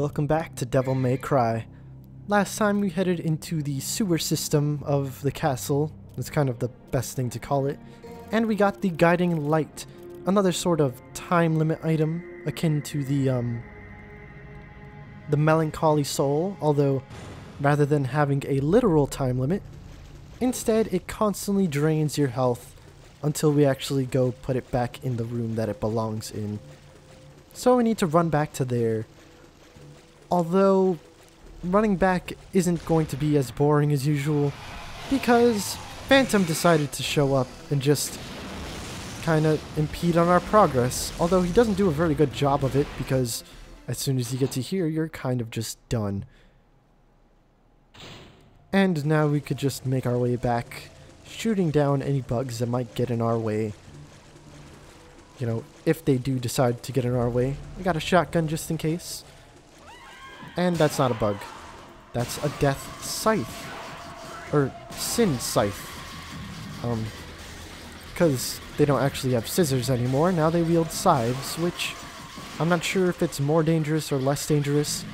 Welcome back to Devil May Cry. Last time we headed into the sewer system of the castle. That's kind of the best thing to call it. And we got the guiding light, another sort of time limit item akin to the melancholy soul, although rather than having a literal time limit, instead it constantly drains your health until we actually go put it back in the room that it belongs in. So we need to run back to there. Although running back isn't going to be as boring as usual, because Phantom decided to show up and just kind of impede on our progress, although he doesn't do a very good job of it, because as soon as you get to here, you're kind of just done. And now we could just make our way back, shooting down any bugs that might get in our way. You know, if they do decide to get in our way. I got a shotgun just in case. And that's not a bug. That's a death scythe. Or sin scythe. Because they don't actually have scissors anymore. Now they wield scythes, which I'm not sure if it's more dangerous or less dangerous.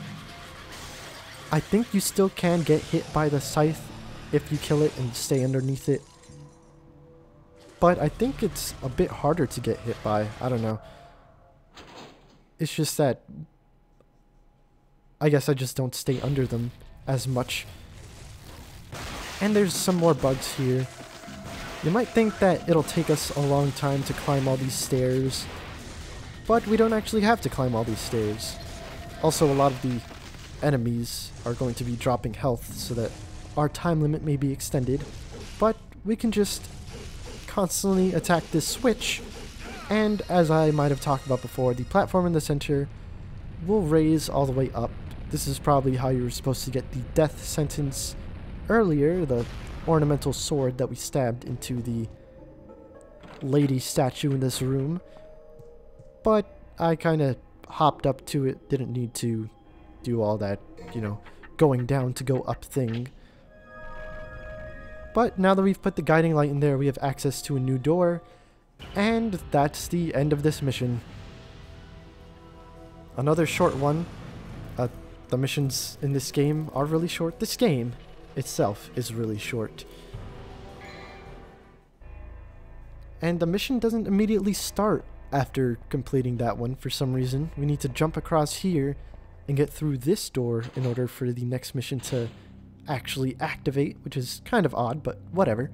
I think you still can get hit by the scythe if you kill it and stay underneath it. But I think it's a bit harder to get hit by. I don't know. It's just that I guess I just don't stay under them as much. And there's some more bugs here. You might think that it'll take us a long time to climb all these stairs, but we don't actually have to climb all these stairs. Also, a lot of the enemies are going to be dropping health so that our time limit may be extended, but we can just constantly attack this switch, and as I might have talked about before, the platform in the center will raise all the way up. This is probably how you were supposed to get the death sentence earlier, the ornamental sword that we stabbed into the lady statue in this room. But I kind of hopped up to it, didn't need to do all that, you know, going down to go up thing. But now that we've put the guiding light in there, we have access to a new door, and that's the end of this mission. Another short one. The missions in this game are really short. This game itself is really short. And the mission doesn't immediately start after completing that one for some reason. We need to jump across here and get through this door in order for the next mission to actually activate, which is kind of odd, but whatever.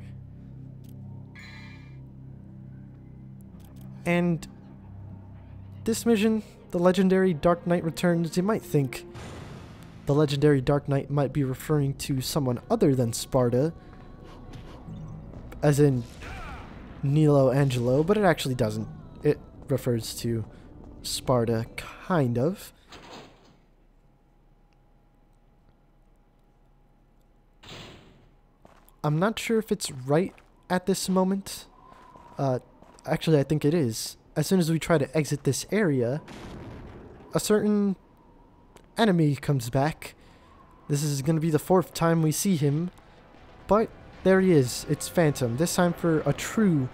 And this mission, the legendary Dark Knight Returns, you might think the legendary Dark Knight might be referring to someone other than Sparda, as in Nilo Angelo, but it actually doesn't. It refers to Sparda, kind of. I'm not sure if it's right at this moment. Actually, I think it is. As soon as we try to exit this area, a certain enemy comes back. This is going to be the 4th time we see him. But there he is. It's Phantom. This time for a true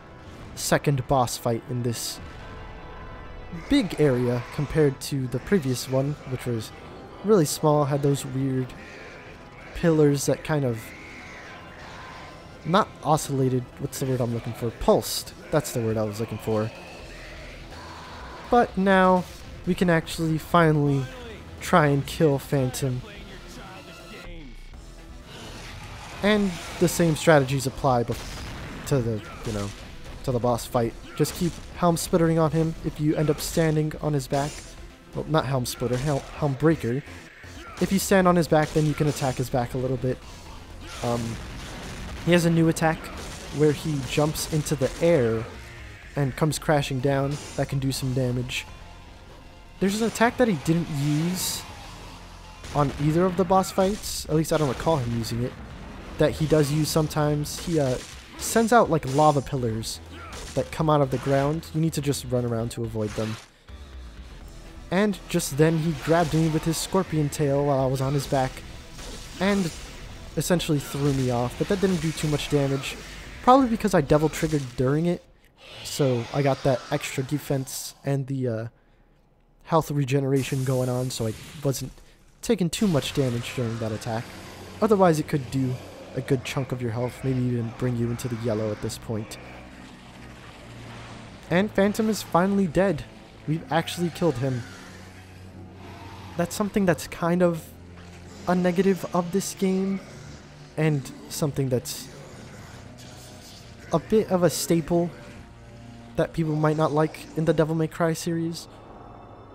second boss fight in this big area compared to the previous one, which was really small, had those weird pillars that kind of not oscillated. What's the word I'm looking for? Pulsed. That's the word I was looking for. But now we can actually finally try and kill Phantom. And the same strategies apply to the, to the boss fight. Just keep Helm Splittering on him if you end up standing on his back. Well, not Helm Splitter, Helm Breaker. If you stand on his back, then you can attack his back a little bit. He has a new attack where he jumps into the air and comes crashing down. That can do some damage. There's an attack that he didn't use on either of the boss fights. At least I don't recall him using it. That he does use sometimes. He sends out like lava pillars that come out of the ground. You need to just run around to avoid them. And just then he grabbed me with his scorpion tail while I was on his back and essentially threw me off, but that didn't do too much damage. Probably because I devil triggered during it, so I got that extra defense and the health regeneration going on, so I wasn't taken too much damage during that attack. Otherwise, it could do a good chunk of your health, maybe even bring you into the yellow at this point. And Phantom is finally dead. We've actually killed him. That's something that's kind of a negative of this game, and something that's a bit of a staple that people might not like in the Devil May Cry series.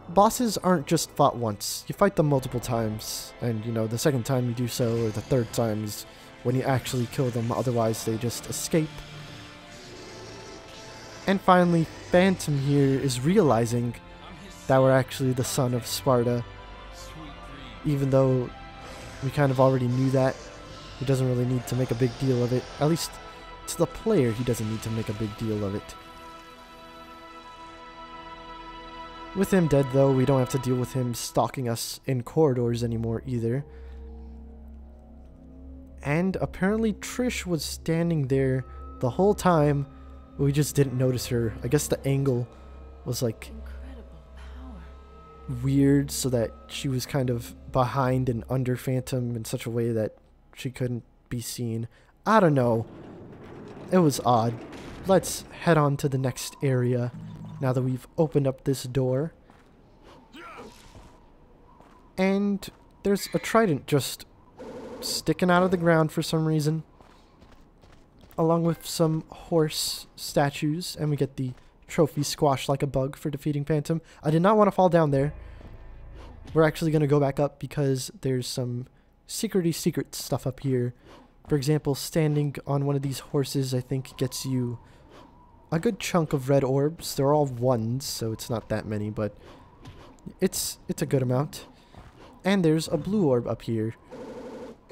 Bosses aren't just fought once. You fight them multiple times, and you know, the second time you do so, or the third time is when you actually kill them, otherwise they just escape. And finally, Phantom here is realizing that we're actually the son of Sparda. Even though we kind of already knew that, he doesn't really need to make a big deal of it. At least to the player, he doesn't need to make a big deal of it. With him dead though, we don't have to deal with him stalking us in corridors anymore either. And apparently Trish was standing there the whole time, but we just didn't notice her. I guess the angle was like weird, so that she was kind of behind and under Phantom in such a way that she couldn't be seen. I don't know. It was odd. Let's head on to the next area now that we've opened up this door. And there's a trident just sticking out of the ground for some reason, along with some horse statues, and we get the trophy squashed like a bug for defeating Phantom. I did not want to fall down there. We're actually going to go back up because there's some secret stuff up here. For example, standing on one of these horses, I think, gets you a good chunk of red orbs. They're all ones, so it's not that many, but it's a good amount. And there's a blue orb up here.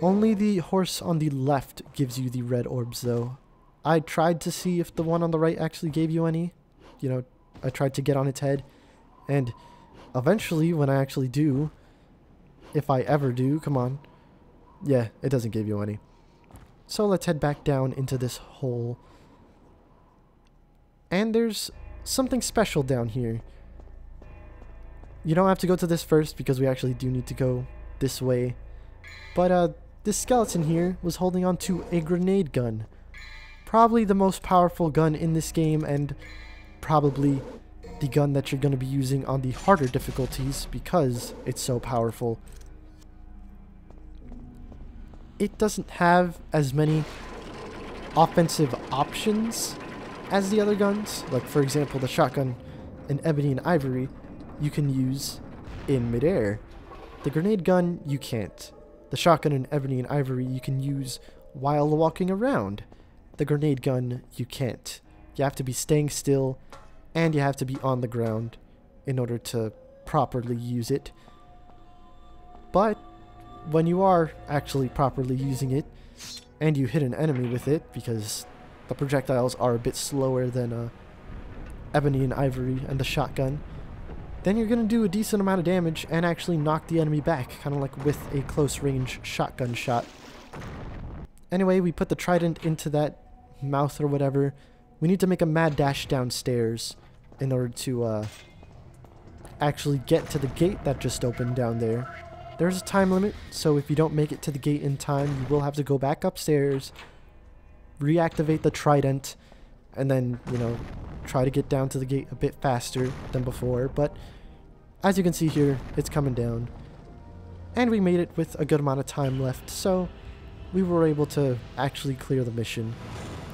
Only the horse on the left gives you the red orbs, though. I tried to see if the one on the right actually gave you any. You know, I tried to get on its head. And eventually, when I actually do, if I ever do, come on. Yeah, it doesn't give you any. So let's head back down into this hole. And there's something special down here. You don't have to go to this first because we actually do need to go this way. But this skeleton here was holding on to a grenade gun. Probably the most powerful gun in this game, and probably the gun that you're going to be using on the harder difficulties because it's so powerful. It doesn't have as many offensive options as the other guns. Like, for example, the shotgun in Ebony and Ivory you can use in midair. The grenade gun you can't. The shotgun in Ebony and Ivory you can use while walking around. The grenade gun you can't. You have to be staying still, and you have to be on the ground in order to properly use it. But when you are actually properly using it, and you hit an enemy with it, because the projectiles are a bit slower than Ebony and Ivory and the shotgun, then you're going to do a decent amount of damage and actually knock the enemy back, kind of like with a close-range shotgun shot. Anyway, we put the trident into that mouth or whatever. We need to make a mad dash downstairs in order to actually get to the gate that just opened down there. There's a time limit, so if you don't make it to the gate in time, you will have to go back upstairs, reactivate the trident, and then, you know, try to get down to the gate a bit faster than before. But as you can see here, it's coming down. And we made it with a good amount of time left, so we were able to actually clear the mission.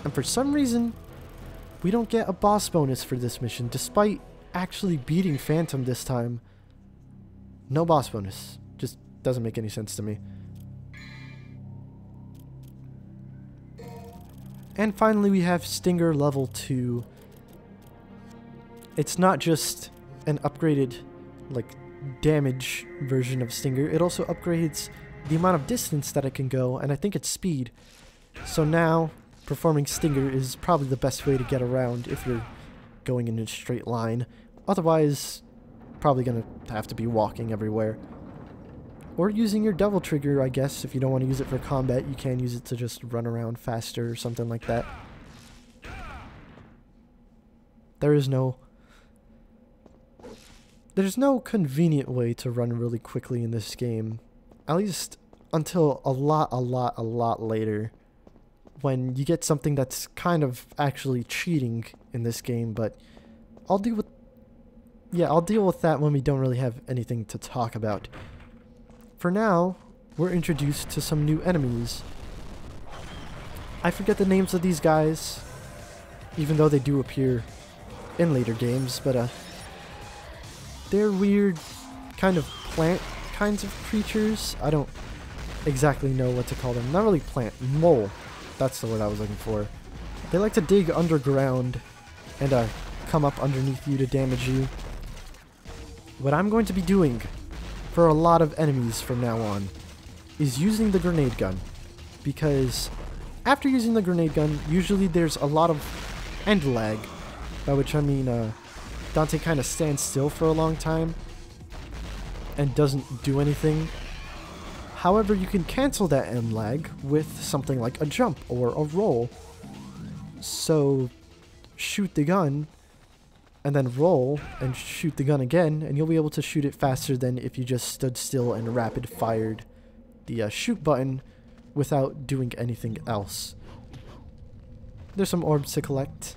And for some reason, we don't get a boss bonus for this mission, despite actually beating Phantom this time. No boss bonus. Just doesn't make any sense to me. And finally, we have Stinger level 2. It's not just an upgraded, like, damage version of Stinger. It also upgrades the amount of distance that it can go, and I think it's speed. So now, performing Stinger is probably the best way to get around if you're going in a straight line. Otherwise, probably gonna have to be walking everywhere. Or using your Devil Trigger, I guess. If you don't want to use it for combat, you can use it to just run around faster or something like that. There's no convenient way to run really quickly in this game. At least until a lot later, when you get something that's kind of actually cheating in this game, but I'll deal with that when we don't really have anything to talk about. For now, we're introduced to some new enemies. I forget the names of these guys, even though they do appear in later games, but they're weird kind of plant kinds of creatures. I don't exactly know what to call them. Not really plant, mole. That's the word I was looking for. They like to dig underground and come up underneath you to damage you. What I'm going to be doing for a lot of enemies from now on is using the grenade gun, because after using the grenade gun, usually there's a lot of end lag, by which I mean Dante kind of stands still for a long time and doesn't do anything. However, you can cancel that end lag with something like a jump or a roll. So shoot the gun and then roll and shoot the gun again, and you'll be able to shoot it faster than if you just stood still and rapid fired the shoot button without doing anything else. There's some orbs to collect,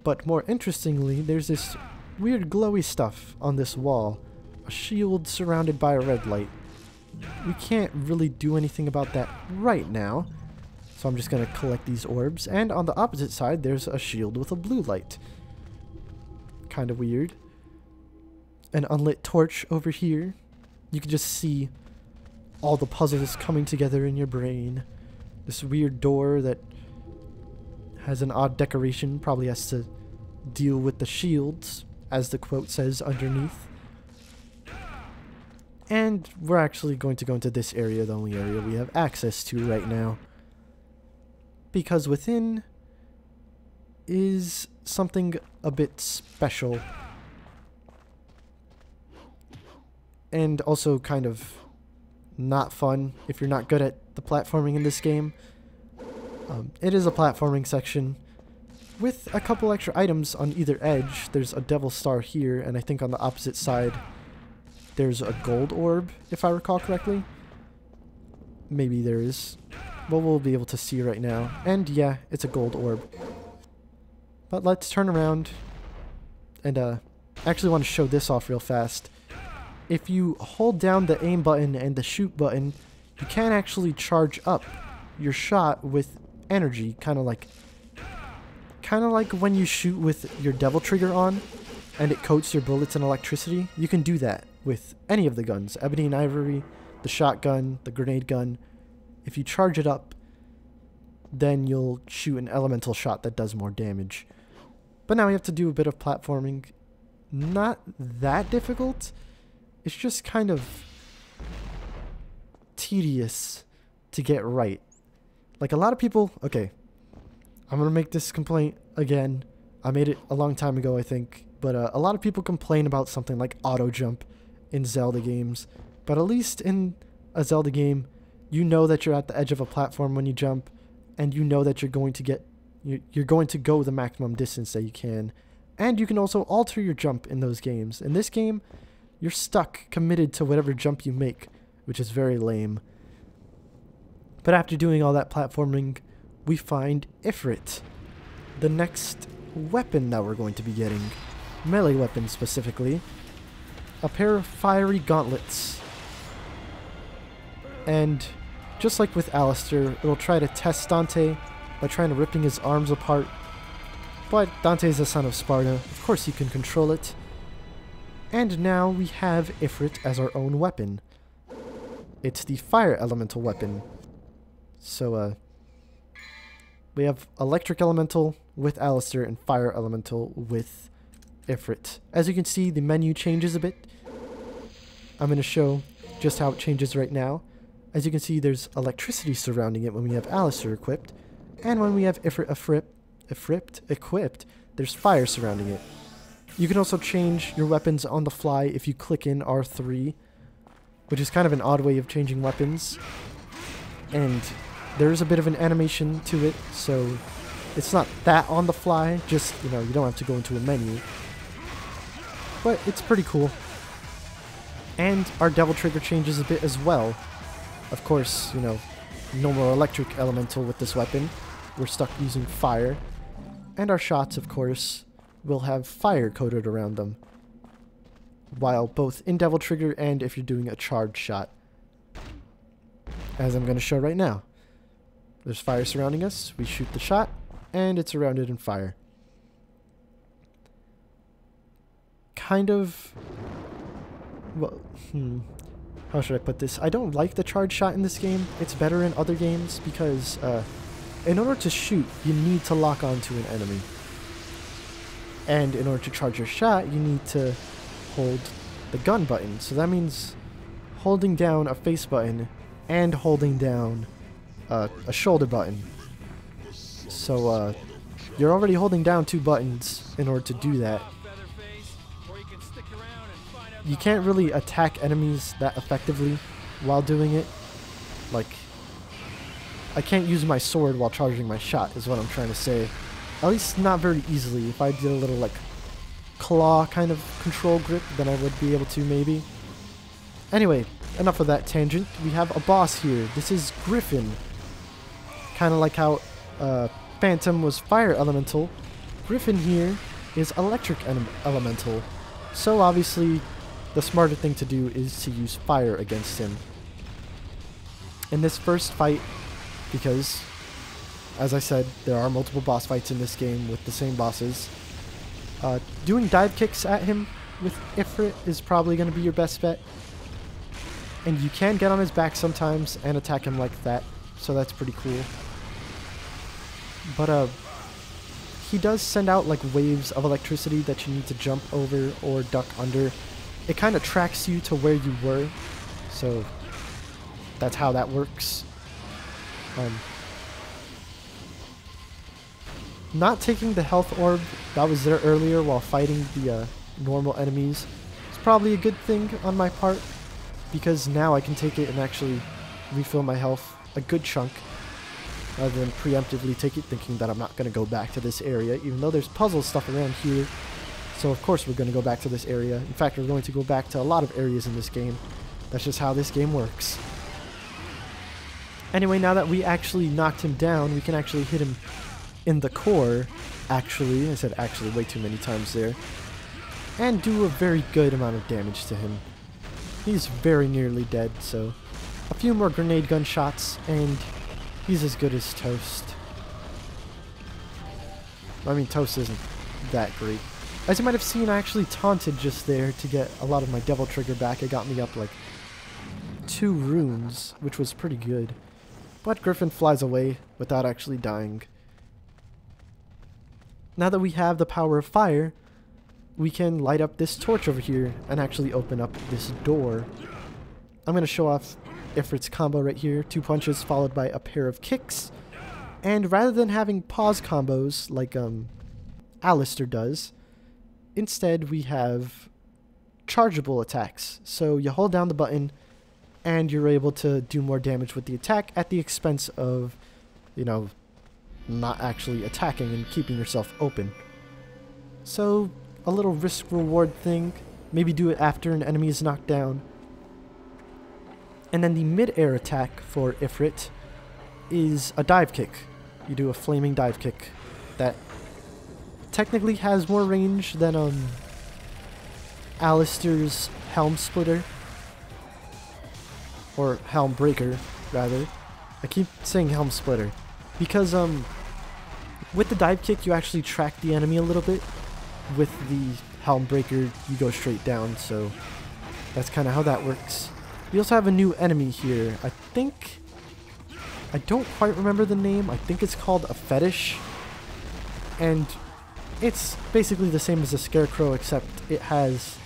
but more interestingly, there's this weird glowy stuff on this wall, a shield surrounded by a red light. We can't really do anything about that right now, so I'm just going to collect these orbs, and on the opposite side there's a shield with a blue light. Kind of weird. An unlit torch over here. You can just see all the puzzles coming together in your brain. This weird door that has an odd decoration, probably has to deal with the shields, as the quote says underneath. And we're actually going to go into this area, the only area we have access to right now, because within is something a bit special, and also kind of not fun if you're not good at the platforming in this game. It is a platforming section with a couple extra items on either edge. There's a devil star here, and I think on the opposite side there's a gold orb, if I recall correctly. Maybe there is. Well, we'll be able to see right now. And yeah, it's a gold orb. But let's turn around and I actually want to show this off real fast. If you hold down the aim button and the shoot button, you can actually charge up your shot with energy, kind of like when you shoot with your devil trigger on and it coats your bullets in electricity. You can do that with any of the guns, Ebony and Ivory, the shotgun, the grenade gun. If you charge it up, then you'll shoot an elemental shot that does more damage. But now we have to do a bit of platforming. Not that difficult. It's just kind of tedious to get right. Like a lot of people, okay, I'm gonna make this complaint again. I made it a long time ago, I think, but a lot of people complain about something like auto jump in Zelda games. But at least in a Zelda game, you know that you're at the edge of a platform when you jump, and you know that you're going to go the maximum distance that you can. And you can also alter your jump in those games. In this game, you're stuck, committed to whatever jump you make, which is very lame. But after doing all that platforming, we find Ifrit, the next weapon that we're going to be getting. Melee weapon specifically. A pair of fiery gauntlets. And just like with Alistair, it'll try to test Dante by trying to ripping his arms apart. But Dante is the son of Sparta, of course he can control it. And now we have Ifrit as our own weapon. It's the fire elemental weapon. So, we have electric elemental with Alistair and fire elemental with Ifrit. As you can see, the menu changes a bit. I'm going to show just how it changes right now. As you can see, there's electricity surrounding it when we have Alistair equipped. And when we have Ifrit equipped, there's fire surrounding it. You can also change your weapons on the fly if you click in R3, which is kind of an odd way of changing weapons. And there is a bit of an animation to it, so it's not that on the fly, just, you know, you don't have to go into a menu. But it's pretty cool. And our devil trigger changes a bit as well. Of course, you know, no more electric elemental with this weapon. We're stuck using fire. And our shots, of course, will have fire coated around them. While both in Devil Trigger and if you're doing a charge shot. As I'm going to show right now. There's fire surrounding us. We shoot the shot, and it's surrounded in fire. Kind of... Well, how should I put this? I don't like the charge shot in this game. It's better in other games because in order to shoot, you need to lock onto an enemy. And in order to charge your shot, you need to hold the gun button. So that means holding down a face button and holding down a shoulder button. So you're already holding down 2 buttons in order to do that. You can't really attack enemies that effectively while doing it. Like, I can't use my sword while charging my shot is what I'm trying to say. At least not very easily. If I did a little like claw kind of control grip, then I would be able to maybe. Anyway, enough of that tangent. We have a boss here. This is Griffin. Kind of like how Phantom was fire elemental. Griffin here is electric elemental. So obviously the smarter thing to do is to use fire against him. In this first fight, because, as I said, there are multiple boss fights in this game with the same bosses, doing dive kicks at him with Ifrit is probably going to be your best bet. And you can get on his back sometimes and attack him like that, so that's pretty cool. But he does send out like waves of electricity that you need to jump over or duck under. It kind of tracks you to where you were, so that's how that works. Not taking the health orb that was there earlier while fighting the normal enemies is probably a good thing on my part, because now I can take it and actually refill my health a good chunk, rather than preemptively take it thinking that I'm not going to go back to this area, even though there's puzzle stuff around here. So of course we're going to go back to this area. In fact, we're going to go back to a lot of areas in this game. That's just how this game works. Anyway, now that we actually knocked him down, we can actually hit him in the core, actually. I said actually way too many times there. And do a very good amount of damage to him. He's very nearly dead, so a few more grenade gun shots, and he's as good as toast. I mean, toast isn't that great. As you might have seen, I actually taunted just there to get a lot of my Devil Trigger back. It got me up like 2 runes, which was pretty good. But Griffin flies away without actually dying. Now that we have the power of fire, we can light up this torch over here and actually open up this door. I'm going to show off Ifrit's combo right here. 2 punches followed by a pair of kicks. And rather than having pause combos like Alistair does, instead we have chargeable attacks. So you hold down the button and you're able to do more damage with the attack at the expense of, you know, not actually attacking and keeping yourself open. So a little risk-reward thing. Maybe do it after an enemy is knocked down. And then the mid-air attack for Ifrit is a dive kick. You do a flaming dive kick that technically has more range than Alistair's Helm Splitter. Or Helm Breaker, rather. I keep saying Helm Splitter. Because with the dive kick you actually track the enemy a little bit. With the Helm Breaker you go straight down, so that's kind of how that works. We also have a new enemy here. I don't quite remember the name. I think it's called a Fetish. And it's basically the same as a Scarecrow, except it has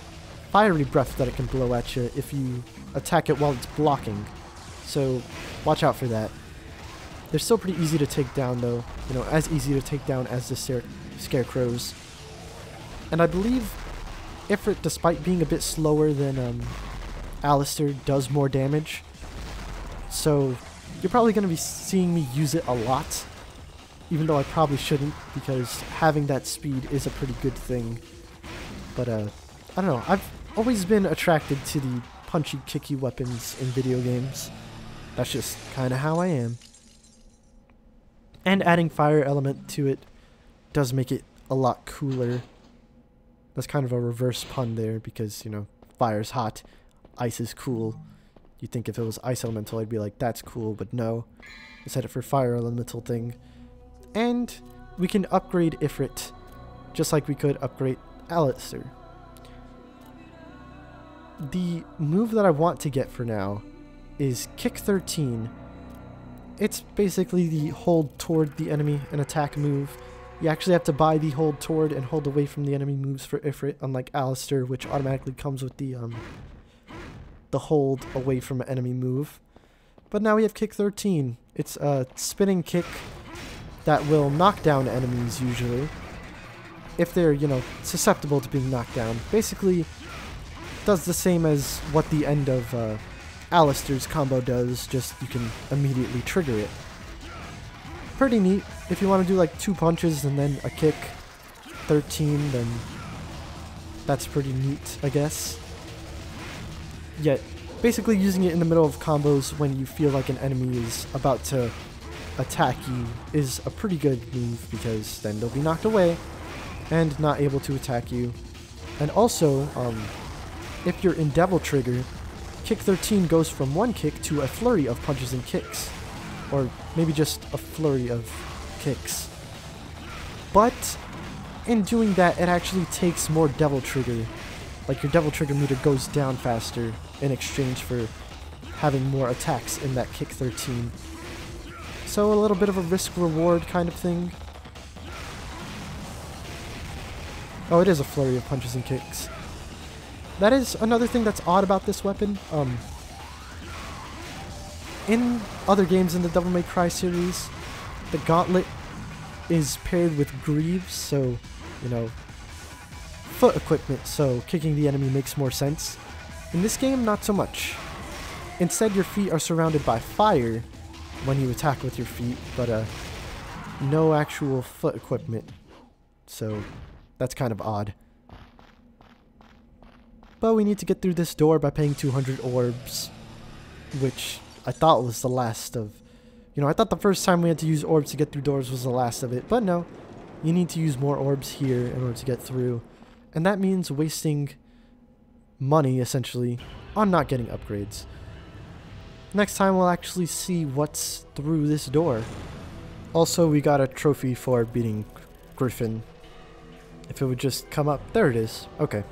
fiery breath that it can blow at you if you attack it while it's blocking. So watch out for that. They're still pretty easy to take down though. You know, as easy to take down as the Scarecrows. And I believe Ifrit, despite being a bit slower than Alistair, does more damage. So you're probably going to be seeing me use it a lot. Even though I probably shouldn't, because having that speed is a pretty good thing. But I don't know. I've always been attracted to the punchy, kicky weapons in video games. That's just kind of how I am. And adding fire element to it does make it a lot cooler. That's kind of a reverse pun there because, you know, fire's hot, ice is cool. You'd think if it was ice elemental, I'd be like, that's cool, but no. I said it for fire elemental thing. And we can upgrade Ifrit, just like we could upgrade Alistair. The move that I want to get for now is Kick 13. It's basically the hold toward the enemy and attack move. You actually have to buy the hold toward and hold away from the enemy moves for Ifrit, unlike Alistair, which automatically comes with the hold away from an enemy move. But now we have Kick 13. It's a spinning kick that will knock down enemies usually, if they're, you know, susceptible to being knocked down. Basically, does the same as what the end of Alistair's combo does, just you can immediately trigger it. Pretty neat. If you want to do like 2 punches and then a kick 13, then that's pretty neat, I guess. Yet, basically using it in the middle of combos when you feel like an enemy is about to attack you is a pretty good move, because then they'll be knocked away and not able to attack you. And also, if you're in Devil Trigger, Kick 13 goes from 1 kick to a flurry of punches and kicks. Or maybe just a flurry of kicks. But in doing that, it actually takes more Devil Trigger. Like, your Devil Trigger meter goes down faster in exchange for having more attacks in that Kick 13. So a little bit of a risk-reward kind of thing. Oh, it is a flurry of punches and kicks. That is another thing that's odd about this weapon. In other games in the Devil May Cry series, the Gauntlet is paired with Greaves, so, you know, foot equipment, so kicking the enemy makes more sense. In this game, not so much. Instead, your feet are surrounded by fire when you attack with your feet, but no actual foot equipment, so that's kind of odd. But we need to get through this door by paying 200 orbs, which I thought was the last of... You know, I thought the first time we had to use orbs to get through doors was the last of it, but no. You need to use more orbs here in order to get through. And that means wasting money, essentially, on not getting upgrades. Next time we'll actually see what's through this door. Also, we got a trophy for beating Griffin. If it would just come up. There it is. Okay.